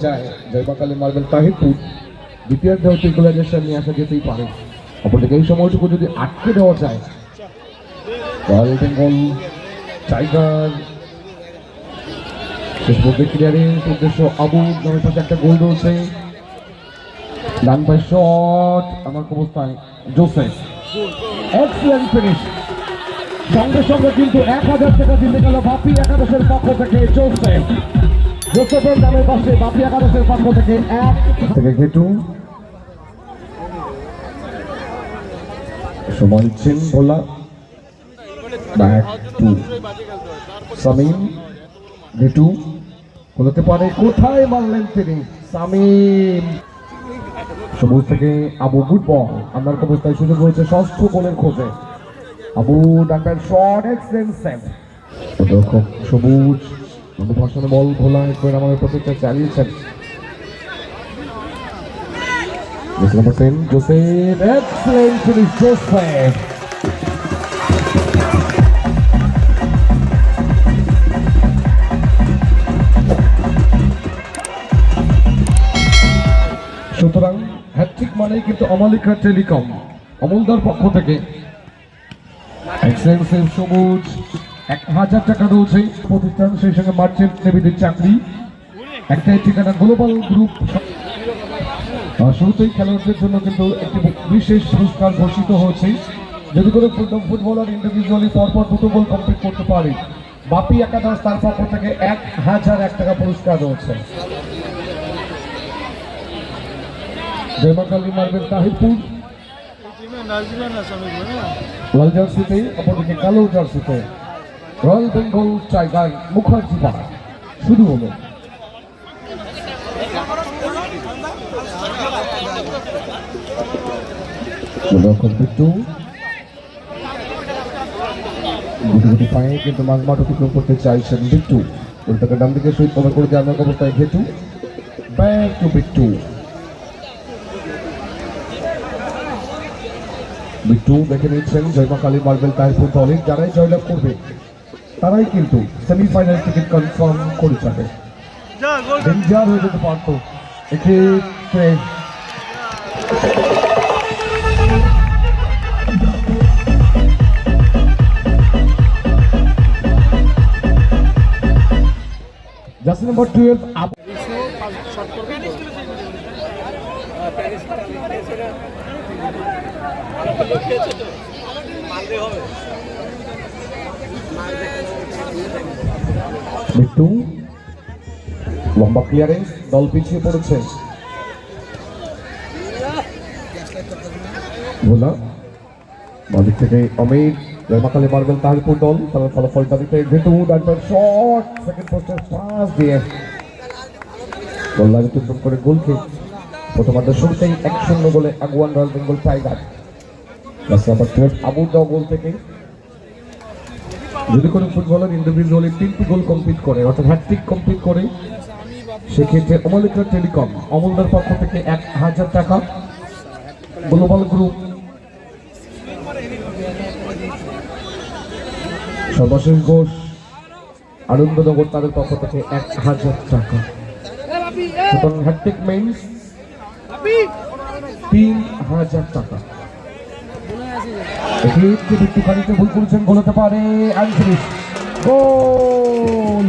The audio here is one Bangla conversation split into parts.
যায় জয়মাকালী মার্বেল তাহিরপুর দ্বিতীয়ার্ধে ইকুয়ালাইজেশন নিয়ে আসা যেতেই পারে। অপরদিকে এই সময়টুকু যদি আটকে দেওয়া যায়, রয়্যাল বেঙ্গল টাইগার শেষ পর্যন্ত ক্লিয়ারিংস উদ্দেশ্য আবু নামের পাশে একটা গোল রয়েছে। ডান পাই শট আমার অবস্থায় জোসেফ, এক্সেলেন্ট ফিনিশ। সঙ্গে সঙ্গে কিন্তু 1000 টাকা দিতে গেল বাপি একাদশের পক্ষ থেকে জোসেফ। জোসেফের নামের পাশে বাপি একাদশের পক্ষ থেকে 1 থেকে ঘেটু সময় দিচ্ছেন ভোলা ব্যাক টু সামিম। ঘেটু বলতে পারে কোথায় মারলেন তিনি সামিম। সবুজ থেকে আবু গুড বল আমার অবস্থায় সুযোগ রয়েছে ষষ্ঠ গোলের খোঁজে। Abu doctor shot excellent save. দর্শক সবুজ ভাষণে বল ভোলা একবার আমাদের প্রচেষ্টা চালিয়েছেন। Joseph excellent finish Joseph. সুতরাং হ্যাট্রিক মানেই কিন্তু অমালিকা টেলিকম অমলদার পক্ষ থেকে এক্সেলেন্ট সেভ সবুজ। 1000 টাকা রয়েছে প্রতিষ্ঠান, সেই সঙ্গে মার্চেন্ট নেভিদের চাকরি, একটাই ঠিকানা গ্লোবাল গ্রুপ। শুরুতেই খেলোয়াড়দের জন্য কিন্তু একটি বিশেষ পুরস্কার ঘোষিত হয়েছে। যদি কোনো ফুটবলার ইন্ডিভিজুয়ালি পরপর 2 গোল কমপ্লিট করতে পারে, বাপি একাদশ তার পক্ষ থেকে 1001 টাকা পুরস্কার রয়েছে। জয়মাকালী মার্বেল তাহিরপুর লাল জার্সিতে, অপরদিকে কালো জার্সিতে রয়্যাল বেঙ্গল টাইগার মুখার্জি পাড়া শুরু হলো। গুটি পায়ে কিন্তু মাঝমাঠ অতিক্রম করতে চাইছেন বিট্টু। উল্টাকে ডান দিকে শহীদ কভার করে দেওয়ার অবস্থায় ঘেটু ব্যাক টু বিট্টু। বিট্টু দেখে নিচ্ছেন জয়মাকালী মার্বেল তাহিরপুর দলের যারাই জয়লাভ করবে তারাই কিন্তু সেমিফাইনাল টিকিট কনফার্ম করে যাবে। ডেঞ্জার হয়ে যেতে পারত এক্ষেত্রে। জার্সি নাম্বার 12 বিট্টু লম্বা ক্লিয়ারেন্স, দল পিছিয়ে পড়েছে। ভোলা বাদিক থেকে অমিত জয়মাকালী মার্বেল তাহিরপুর দল তার ফলাফলটা দিতে ঘেটু ডাক্তার শট সেকেন্ড পোস্টের পাস দিয়ে গোল্লার উত্তম করে গোল খেয়ে প্রথমার্ধের শুরুতেই 1-0 গোলে আগুয়ান রয়্যাল বেঙ্গল টাইগার। আবু দাও গোল থেকে যদি কোনো ফুটবলার ইন্ডিভিজুয়ালি 3টি গোল কমপ্লিট করে অর্থাৎ হ্যাট্রিক কমপ্লিট করে, সেক্ষেত্রে অমালিকা টেলিকম অমলদার পক্ষ থেকে 1000 টাকা, গ্লোবাল গ্রুপ সর্বশেষ ঘোষ আনন্দনগর তাদের পক্ষ থেকে 1000 টাকা। সুতরাং হ্যাট্রিক মেইনস 3000 টাকা। একটুখানিতে ভুল করেছেন, গোল হতে পারে গোল।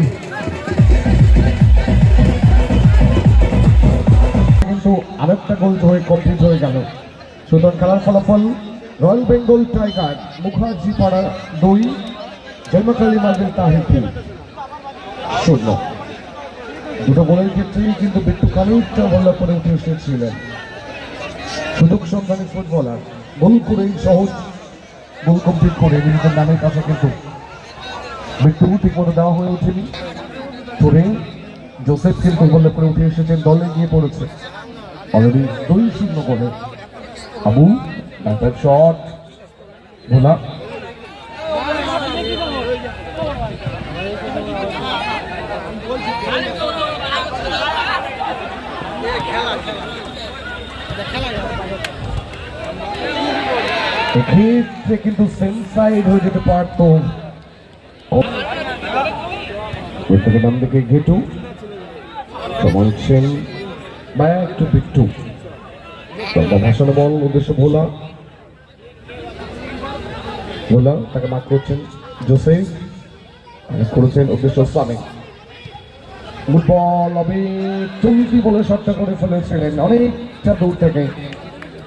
কিন্তু আরেকটা গোল হয়ে কমপ্লিট হয়ে গেল। সুতরাং খেলার ফলাফল রয়্যাল বেঙ্গল টাইগার মুখার্জি পাড়া 2, জয়মাকালী মার্বেল তাহিরপুর 0। দুটো গোলের ক্ষেত্রেই কিন্তু বিট্টু খানিকটা ভালো করে উঠে এসেছিলেন। সুযোগ সন্ধানী ফুটবলার গোল করেই সহজ গোল কমপ্লিট করে নিজেদের নামের কাছে কিন্তু বিট্টু ঠিক মতো দেওয়া হয়ে ওঠেনি। পরে জোসেফ কিন্তু গোলে করে উঠে এসেছেন, দলে গিয়ে পড়েছে অলরেডি 2-0 গোলে। আবু ডাক্তার শট ভোলা এক্ষেত্রে কিন্তু সেম সাইড হয়ে যেতে পারত। ডান দিকে ঘেটু Promotion back to Bittu. ভাসানো বল উদ্দেশ্য ভোলা তাকে মার্ক করছেন জোসেফ, করেছেন উদ্দেশ্য সামিন। গুড বল, চলতি বলে শটটা করে ফেলেছিলেন অনেকটা দূর থেকে,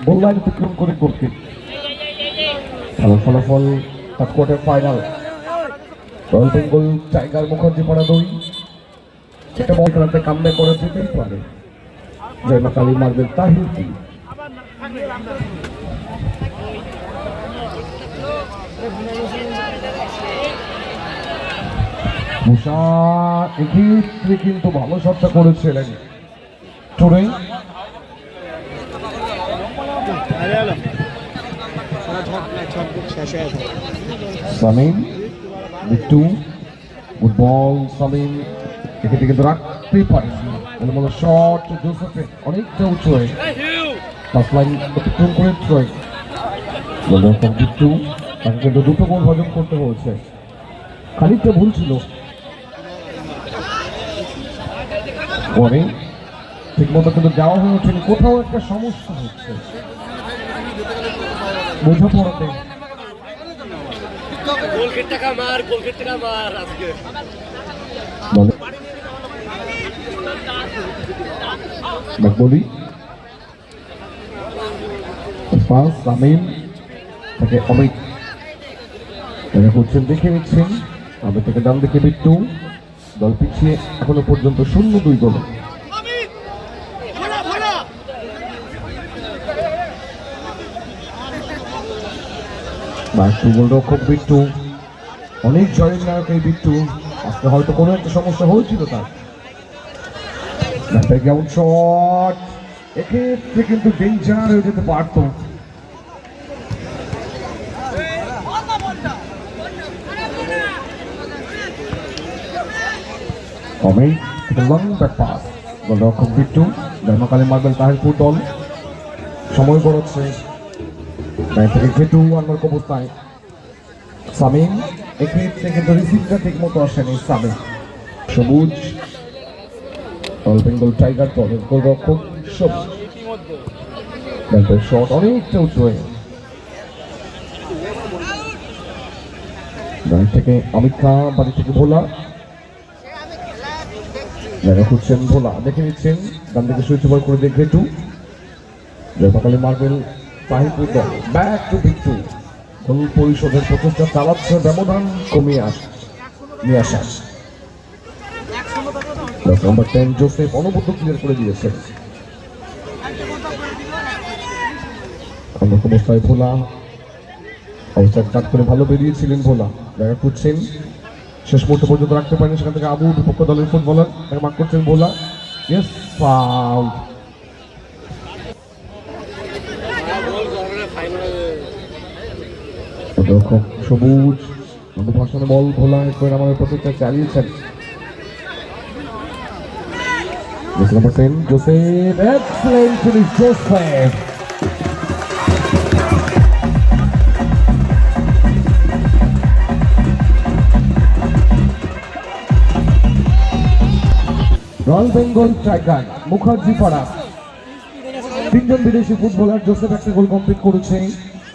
গোল লাইন অতিক্রম করে করতে। ফলাফল third quarter final, royal Bengal tiger Mukherjee পাড়া 2। একটা বল খেলাতে কামব্যাক করে যেতেই পারে জয়মা কালী মার্বেল তাহির। মুসা এক্ষেত্রে কিন্তু ভালো শটটা করেছিলেন টুরে। সামিম বিট্টু, গুড বল সামিম, এক্ষেত্রে কিন্তু রাখতেই পারেন শট জোসেফে অনেকটা উঁচু হয়ে ফার্স্ট লাইন অতিক্রম করে ট্রয়। বিট্টু তাকে কিন্তু দুটো গোল হজম করতে হয়েছে, খানিকটা ভুল ছিল। পরে ঠিক মতো কিন্তু যাওয়া হয়ে ওঠেনি, কোথাও একটা সমস্যা হচ্ছে বোঝাপড়াতে। বলি সামিম তাকে অমিত করছেন, দেখে নিচ্ছেন আমি থেকে ডান দিকে বিট্টু। দল পিছিয়ে এখনো পর্যন্ত 0-2 গোলে। গোলরক্ষক বিট্টু, অনেক জয়ের নায়ক এই বিট্টু। আজকে হয়তো কোনো একটা সমস্যা হয়েছিল তার। শট এক্ষেত্রে কিন্তু ডেঞ্জার হয়ে যেতে পারত। গোলরক্ষক বিট্টু, জয়মাকালী মার্বেল তাহিরপুর দল সময় গড়াচ্ছে। ঘেটু আনবার অবস্থায় সামিম, এক্ষেত্রে কিন্তু রিসিভটা ঠিক মতো আসেনি সামিম। সবুজ রয়্যাল বেঙ্গল টাইগার দলের গোলরক্ষক সবুজ, শট অনেকটা উঁচু হয়ে থেকে অমিত খা, বাড়ি থেকে ভোলা জায়গা খুঁজছেন ভোলা, দেখে নিচ্ছেন ডান দিকে সুইচ ওভার করে দিয়ে ঘেটু। জয়মাকালী মার্বেল তাহিরপুর দল ব্যাক টু বিট্টু, গোল পরিশোধের প্রচেষ্টা চালাচ্ছে, ব্যবধান কমিয়ে নিয়ে আসা। নাম্বার 10 জোসেফ অনুবদ্ধ ক্লিয়ার করে দিয়েছে। অবস্থায় ভোলা অবস্থায় কাট করে ভালো বেরিয়েছিলেন ভোলা, জায়গা খুঁজছেন, শেষ মুহূর্ত পর্যন্ত রাখতে পারেনি। সেখান থেকে আবু বিপক্ষ দলের ফুটবলার তাকে মার্ক করছেন ভোলা। Yes, foul. সবুজ ভাষণে বল ভোলা করে আমাদের প্রচেষ্টা চালিয়েছেন। Joseph, excellent finish Joseph. Royal Bengal tiger Mukherjee পাড়া 3 জন বিদেশি ফুটবলার, জোসেফ একটা গোল কমপ্লিট করেছে,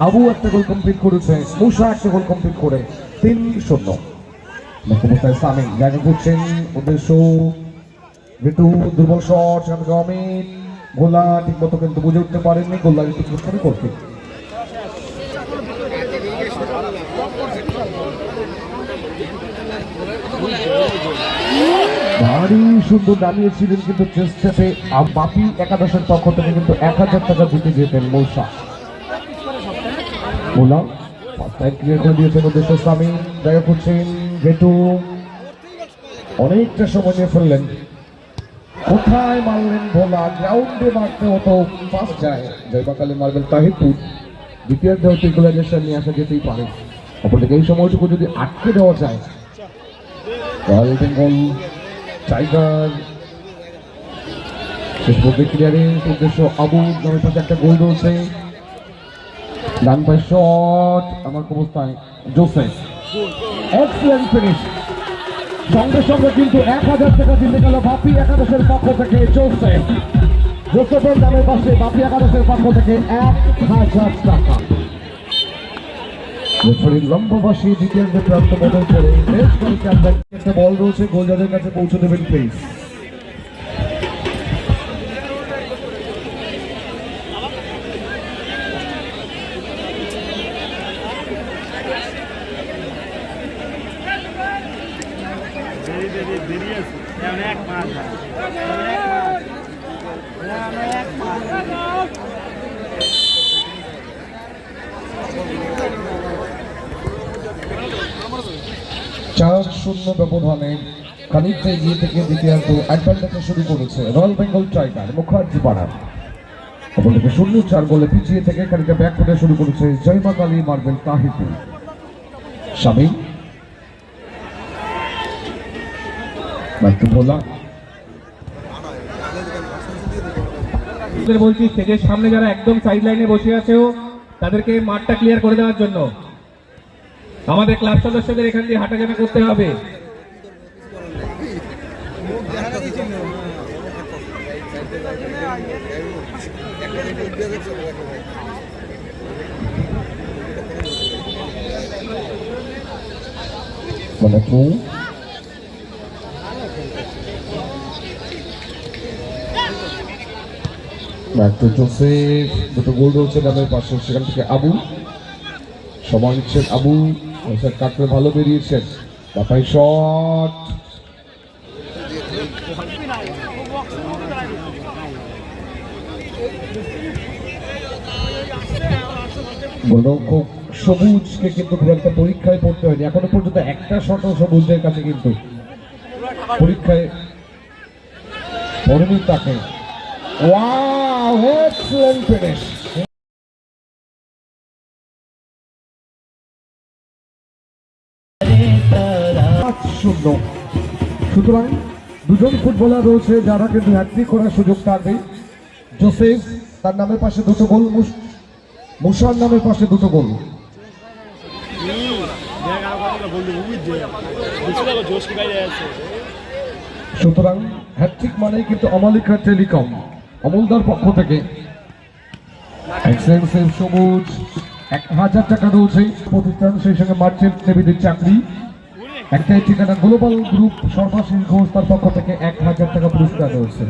আবু একটা গোল কমপ্লিট করেছে, মুসা একটা গোল কমপ্লিট করে 3-0। সামিম জায়গা করছেন, উদ্দেশ্য বিট্টু, দুর্বল শট, সেখান থেকে অমিত। গোলা ঠিক মতো কিন্তু বুঝে উঠতে পারেননি, গোল্লা কিন্তু করতে। ভারী সুন্দর নামিয়েছিলেন কিন্তু চেষ্টাতে বাপি একাদশের পক্ষ থেকে কিন্তু 1000 টাকা জিতে যেতেন মৌসা। গোলা ক্লিয়ার করে দিয়েছেন উদ্দেশ্য সামিম, জায়গা করছেন গেটু, অনেকটা সময় নিয়ে ফেললেন। কোথায় মারলেন ভোলা, গ্রাউন্ডে মারতে হতো, ফার্স্ট যায় জয়মাকালী মার্বেল তাহিরপুর। দ্বিতীয়ার্ধে ইকুয়ালাইজেশন নিয়ে আসা যেতেই পারে। অপরদিকে এই সময়টুকু যদি আটকে দেওয়া যায়, রয়্যাল বেঙ্গল টাইগার শেষ পর্যন্ত ক্লিয়ারিং উদ্দেশ্য আবু নামের পাশে একটা গোল রয়েছে। ডান পায়ে শট আমার অবস্থায় জোসেফ, এক্সেলেন্ট ফিনিশ। সঙ্গে সঙ্গে কিন্তু 1000 টাকা জিতে গেল বাপি একাদশের পক্ষ থেকে জোসেফের নামের পাশে বাপি একাদশের পক্ষ থেকে 1000 টাকা। রেফারির লম্ববাসী দ্বিতীয়ার্ধে প্রাপ্ত বদল করে একটা বল রয়েছে, গোলজারের কাছে পৌঁছে দেবেন প্লিজ। চার শূন্য ব্যবধানে খানিকটা এগিয়ে থেকে দ্বিতীয়ার্ধ অ্যাডভান্টেজে শুরু করেছে রয়্যাল বেঙ্গল টাইগার মুখার্জি পাড়া। অপরদিকে 0-4 গোলে পিছিয়ে থেকে খানিকটা ব্যাক করে শুরু করেছে জয়মা কালী মার্বেল তাহিরপুর। স্বামী ভোলা বলছি স্টেজের সামনে যারা একদম সাইড লাইনে বসে আছে তাদেরকে মাঠটা ক্লিয়ার করে দেওয়ার জন্য। আমাদের ক্লাব সদস্যদের এখান দিয়ে হাঁটাচলা করতে হবে। জোসেফ দুটো গোল রয়েছে ডানের পাশে, সেখান থেকে আবু সময় নিচ্ছেন। আবু কাটলে ভালো বেরিয়েছেন, বাপাই শট গোলরক্ষক সবুজকে কিন্তু খুব একটা পরীক্ষায় পড়তে হয়নি এখনো পর্যন্ত, একটা শটও সবুজের কাছে কিন্তু পরীক্ষায় পড়েনি তাকে। Wow, excellent finish. সুতরাং দুজন ফুটবলার রয়েছে যারা কিন্তু হ্যাট্রিক করার সুযোগ থাকবে। জোসেফ তার নামের পাশে দুটো গোল, মুসার নামের পাশে দুটো গোল। সুতরাং হ্যাট্রিক মানেই কিন্তু অমালিকা টেলিকম অমলদার পক্ষ থেকে এক্সেলেন্ট সবুজ 1000 টাকা রয়েছে প্রতিষ্ঠান, সেই সঙ্গে মার্চেন্ট নেভিদের চাকরি একটাই ঠিকানা গ্লোবাল গ্রুপ সর্বাশিস ঘোষ তার পক্ষ থেকে 1000 টাকা পুরস্কার রয়েছে।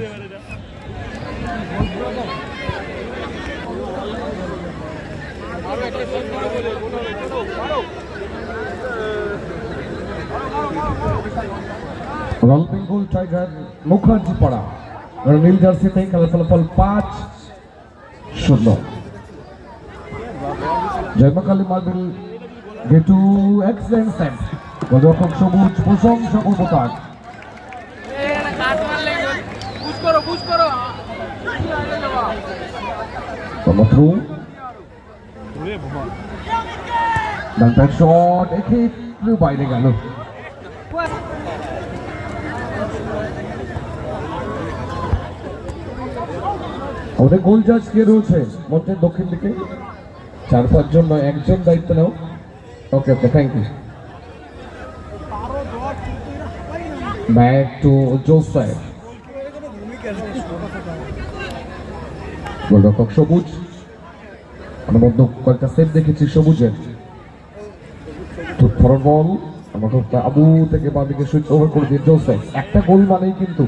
রয়্যাল বেঙ্গল টাইগার মুখার্জি পাড়া নীল জার্সিতে খেলার ফলাফল 5-0। জয়মা Kali marble gotu excellent save, গোলরক্ষক সবুজ প্রশংসা করবো তার। শট একটু বাইরে গেল। আমাদের গোল জাজ কে রয়েছে মঞ্চের দক্ষিণ দিকে? 4-5 জন নয়, একজন দায়িত্ব নাও। Okay okay, thank you. Back to Joseph, গোলরক্ষক সবুজ। আমরা মধ্যে কয়েকটা সেভ দেখেছি সবুজের। ফরওয়ার্ড বল আমরা আবু থেকে বাদিকে সুইচ ওভার করে দিয়ে জোসেফ। একটা গোল মানেই কিন্তু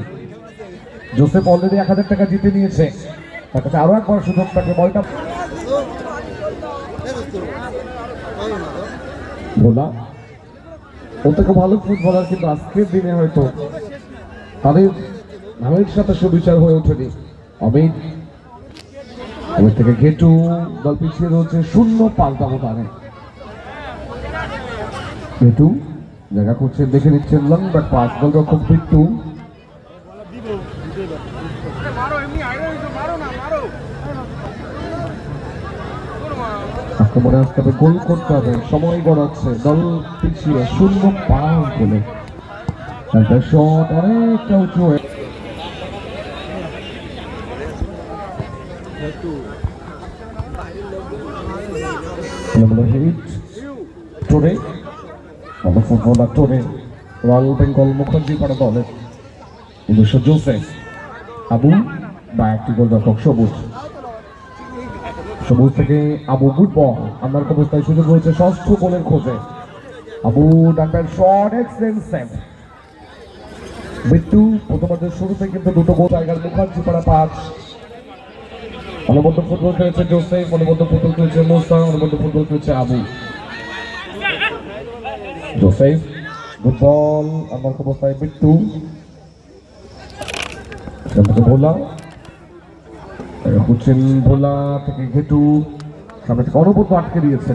জোসেফ অলরেডি 1000 টাকা জিতে নিয়েছে, তার কাছে আরো একবার সুযোগ থাকে। বলটা ভোলা ও থেকে ভালো ফুটবলার, কিন্তু আজকের দিনে হয়তো তাদের নামের সাথে সুবিচার হয়ে ওঠেনি। অমিত থেকে ঘেটু দল পিছিয়ে রয়েছে 0 ব্যবধানে। ঘেটু জায়গা করছে, দেখে নিচ্ছেন লং ব্যাক পাস, গোলরক্ষক বিট্টু। আক্রমণে আসতে হবে, গোল করতে হবে, সময় গড়াচ্ছে, দল পিছিয়ে 0 গোলে। একটা শট অনেকটা উঁচু হয়ে রয়্যাল বেঙ্গল মুখার্জি পাড়া দলের উদ্দেশ্য জোসেফ আবু বা একটি গোলরক্ষক সবুজ। সবুজ থেকে আবু গুড বল আমার অবস্থায় সুযোগ রয়েছে ষষ্ঠ গোলের খোঁজে। আবু ডানপ্যাড শট এক্সেলেন্ট সেভ। বিট্টু প্রথমার্ধের শুরুতে কিন্তু দুটো গোল টাইগার মুখার্জি পাড়া 5। অনবদ্য ফুটবল খেলেছে জোসেফ, অনবদ্য ফুটবল খেলেছে মুসা, অনবদ্য ফুটবল খেলেছে আবু। জোসেফ গুড বল আমার অবস্থায় বিট্টু ভোলা হুসেন ভোলা থেকে ঘেটু সামনে থেকে অনবদ্য আটকে দিয়েছে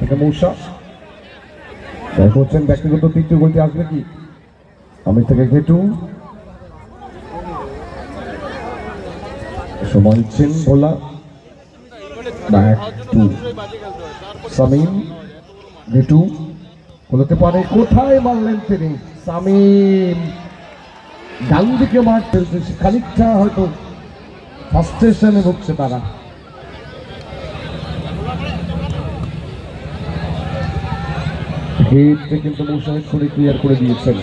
থেকে মৌসা হচ্ছেন ব্যক্তিগত তৃতীয় গোলটি আসবে কি আমি থেকে ঘেটু সময় দিচ্ছেন ভোলা ব্যাক টু সামিম ঘেটু বলতে পারে কোথায় মারলেন তিনি সামিম ডান দিকে মাঠ ফেলছে খানিকটা হয়তো ফার্স্টেশনে ভুগছে তারা। হেডটা কিন্তু মুশাহিদ করে ক্লিয়ার করে দিয়েছেন।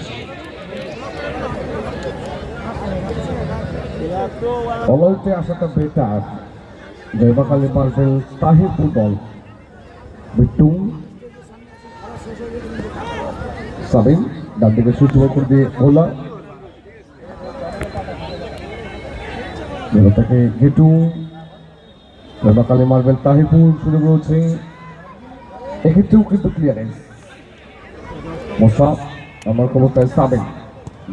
অলআউটে আসাটা বেটার। জয়বাকালী মার্বেল তাহিরপুর দল বিট্টু সাবিন ডান দিকে সুইচ করে দিয়ে ভোলা থেকে ঘেটু জয়বাকালী মার্বেল তাহিরপুর সুযোগ রয়েছে এক্ষেত্রেও কিন্তু ক্লিয়ারেন্স। মোসা আমার ক্ষমতায় সাবেন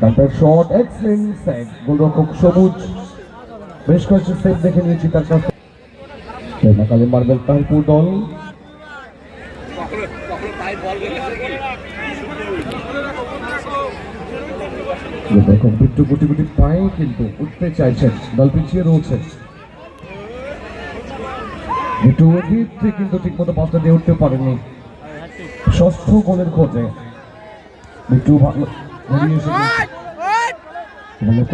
ডানপ্যাড শট এক্সেলেন্ট সেভ। গোলরক্ষক সবুজ বেশ কয়েকটি সেভ দেখে নিয়েছি তার কাছে। জয়বাকালী মার্বেল তাহিরপুর দল গোলরক্ষক বিট্টু গুটি গুটি পায়ে কিন্তু উঠতে চাইছেন, দল পিছিয়ে রয়েছে। বিট্টু কিন্তু ঠিক মতো পাঁচটা দিয়ে উঠতে পারেনি। ষষ্ঠ গোলের খোঁজে বিট্টু ভালো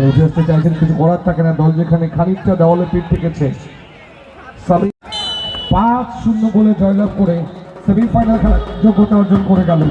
উঠে আসতে চাইছেন, কিছু করার থাকে না। দল যেখানে খানিকটা দেওয়ালে পিঠ থেকেছে। 5-0 গোলে জয়লাভ করে সেমিফাইনাল খেলার যোগ্যতা অর্জন করে গেল।